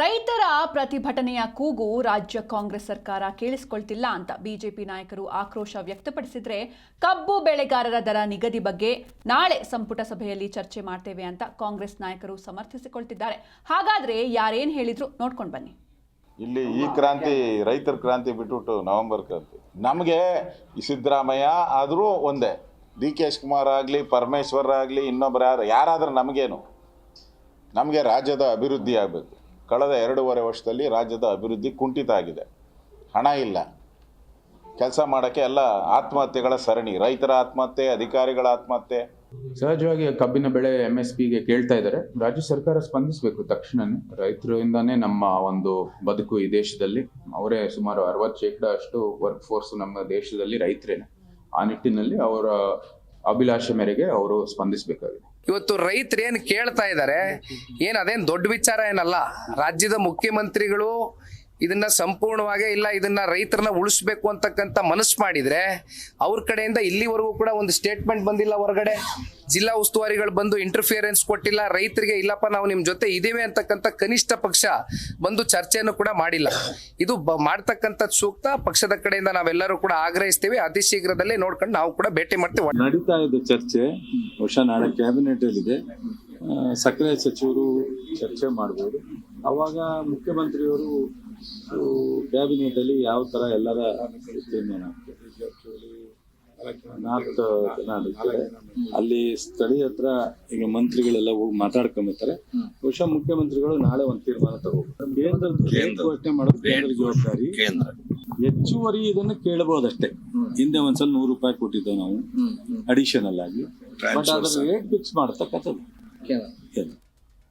ರೈತರ ಪ್ರತಿಭಟನೆಯ ಕೂಗು ರಾಜ್ಯ ಕಾಂಗ್ರೆಸ್ ಸರ್ಕಾರ ಕೇಳಿಸಿಕೊಳ್ತಿಲ್ಲ ಅಂತ ಬಿಜೆಪಿ ನಾಯಕರು ಆಕ್ರೋಶ ವ್ಯಕ್ತಪಡಿಸಿದ್ರೆ, ಕಬ್ಬು ಬೆಳೆಗಾರರ ದರ ನಿಗದಿ ಬಗ್ಗೆ ನಾಳೆ ಸಂಪುಟ ಸಭೆಯಲ್ಲಿ ಚರ್ಚೆ ಮಾಡ್ತೇವೆ ಅಂತ ಕಾಂಗ್ರೆಸ್ ನಾಯಕರು ಸಮರ್ಥಿಸಿಕೊಳ್ತಿದ್ದಾರೆ. ಹಾಗಾದ್ರೆ ಯಾರೇನ್ ಹೇಳಿದ್ರು ನೋಡ್ಕೊಂಡು ಬನ್ನಿ. ಇಲ್ಲಿ ಈ ಕ್ರಾಂತಿ ರೈತರ ಕ್ರಾಂತಿ ಬಿಟ್ಬಿಟ್ಟು ನವೆಂಬರ್ ಕ್ರಾಂತಿ. ನಮಗೆ ಸಿದ್ದರಾಮಯ್ಯ ಆದರೂ ಒಂದೇ, ಡಿ ಕೆ ಶಿವಕುಮಾರ್ ಆಗಲಿ, ಪರಮೇಶ್ವರ್ ಆಗಲಿ, ಇನ್ನೊಬ್ಬರು ಯಾರಾದರೂ ನಮಗೇನು, ನಮಗೆ ರಾಜ್ಯದ ಅಭಿವೃದ್ಧಿ ಆಗಬೇಕು. ಕಳೆದ 2.5 ವರ್ಷದಲ್ಲಿ ರಾಜ್ಯದ ಅಭಿವೃದ್ಧಿ ಕುಂಠಿತ ಆಗಿದೆ. ಹಣ ಇಲ್ಲ, ಕೆಲಸ ಮಾಡೋಕ್ಕೆ ಎಲ್ಲ ಆತ್ಮಹತ್ಯೆಗಳ ಸರಣಿ, ರೈತರ ಆತ್ಮಹತ್ಯೆ, ಅಧಿಕಾರಿಗಳ ಆತ್ಮಹತ್ಯೆ. ಸಹಜವಾಗಿ ಕಬ್ಬಿನ ಬೆಳೆ MSPಗೆ ಕೇಳ್ತಾ ಇದ್ದಾರೆ. ರಾಜ್ಯ ಸರ್ಕಾರ ಸ್ಪಂದಿಸಬೇಕು ತಕ್ಷಣನೇ. ರೈತರಿಂದಾನೇ ನಮ್ಮ ಒಂದು ಬದುಕು ಈ ದೇಶದಲ್ಲಿ. ಅವರೇ ಸುಮಾರು 60% ಅಷ್ಟು ವರ್ಕ್ ಫೋರ್ಸ್ ನಮ್ಮ ದೇಶದಲ್ಲಿ ರೈತರೇನೆ. ಆ ನಿಟ್ಟಿನಲ್ಲಿ ಅವರ ಅಭಿಲಾಷೆ ಮೇರೆಗೆ ಅವರು ಸ್ಪಂದಿಸಬೇಕಾಗಿದೆ. ಇವತ್ತು ರೈತರು ಏನು ಕೇಳ್ತಾ ಇದ್ದಾರೆ, ಅದೇನು ದೊಡ್ಡ ವಿಚಾರ ಏನಲ್ಲ. ರಾಜ್ಯದ ಮುಖ್ಯಮಂತ್ರಿಗಳು ಇದನ್ನ ಸಂಪೂರ್ಣವಾಗಿ ಇಲ್ಲ, ಇದನ್ನ ರೈತರನ್ನ ಉಳಿಸ್ಬೇಕು ಅಂತಕ್ಕಂಥ ಮನಸ್ಸು ಮಾಡಿದ್ರೆ, ಅವ್ರ ಕಡೆಯಿಂದ ಇಲ್ಲಿವರೆಗೂ ಕೂಡ ಒಂದು ಸ್ಟೇಟ್ಮೆಂಟ್ ಬಂದಿಲ್ಲ. ಹೊರಗಡೆ ಜಿಲ್ಲಾ ಉಸ್ತುವಾರಿಗಳು ಬಂದು ಇಂಟರ್ಫಿಯರೆನ್ಸ್ ಕೊಟ್ಟಿಲ್ಲ. ರೈತರಿಗೆ ಇಲ್ಲಪ್ಪ ನಾವು ನಿಮ್ಮ ಜೊತೆ ಇದ್ದೀವಿ ಅಂತಕ್ಕಂಥ ಕನಿಷ್ಠ ಪಕ್ಷ ಬಂದು ಚರ್ಚೆಯನ್ನು ಕೂಡ ಮಾಡಿಲ್ಲ. ಇದು ಮಾಡ್ತಕ್ಕಂಥದ್ದು ಸೂಕ್ತ. ಪಕ್ಷದ ಕಡೆಯಿಂದ ನಾವೆಲ್ಲರೂ ಕೂಡ ಆಗ್ರಹಿಸ್ತೀವಿ. ಅತಿ ಶೀಘ್ರದಲ್ಲೇ ನೋಡ್ಕೊಂಡು ನಾವು ಕೂಡ ಭೇಟಿ ಮಾಡ್ತೀವಿ. ನಡೀತಾ ಇದೆ ಚರ್ಚೆ. ಬಹುಶಃ ನಾಳೆ ಕ್ಯಾಬಿನೆಟ್ ಅಲ್ಲಿದೆ, ಸಕ್ಕರೆ ಸಚಿವರು ಚರ್ಚೆ ಮಾಡ್ಬೋದು. ಅವಾಗ ಮುಖ್ಯಮಂತ್ರಿಯವರು ಕ್ಯಾಬಿನೆಟ್ ಅಲ್ಲಿ ಯಾವ ತರ ಎಲ್ಲರ ನಾರ್ತ್ ಕರ್ನಾಟಕ ಅಲ್ಲಿ ಸ್ಥಳೀಯ ಹತ್ರ ಈಗ ಮಂತ್ರಿಗಳೆಲ್ಲ ಹೋಗಿ ಮಾತಾಡ್ಕೊಂಬರ್ತಾರೆ. ಬಹುಶಃ ಮುಖ್ಯಮಂತ್ರಿಗಳು ನಾಳೆ ಒಂದು ತೀರ್ಮಾನ ತಗೋಬೇಕು. ಕೇಂದ್ರ ಘೋಷಣೆ ಮಾಡೋದು ಕೇಂದ್ರ ಜವಾಬ್ದಾರಿ. ಹೆಚ್ಚುವರಿ ಇದನ್ನು ಕೇಳಬಹುದಷ್ಟೇ. ಹಿಂದೆ ಒಂದ್ಸಲ 100 ರೂಪಾಯಿ ಕೊಟ್ಟಿದ್ದೆ ನಾವು ಅಡಿಷನಲ್ ಆಗಿ, ಬಟ್ ಅದ್ರ ರೇಟ್ ಫಿಕ್ಸ್ ಮಾಡತಕ್ಕಂಥದ್ದು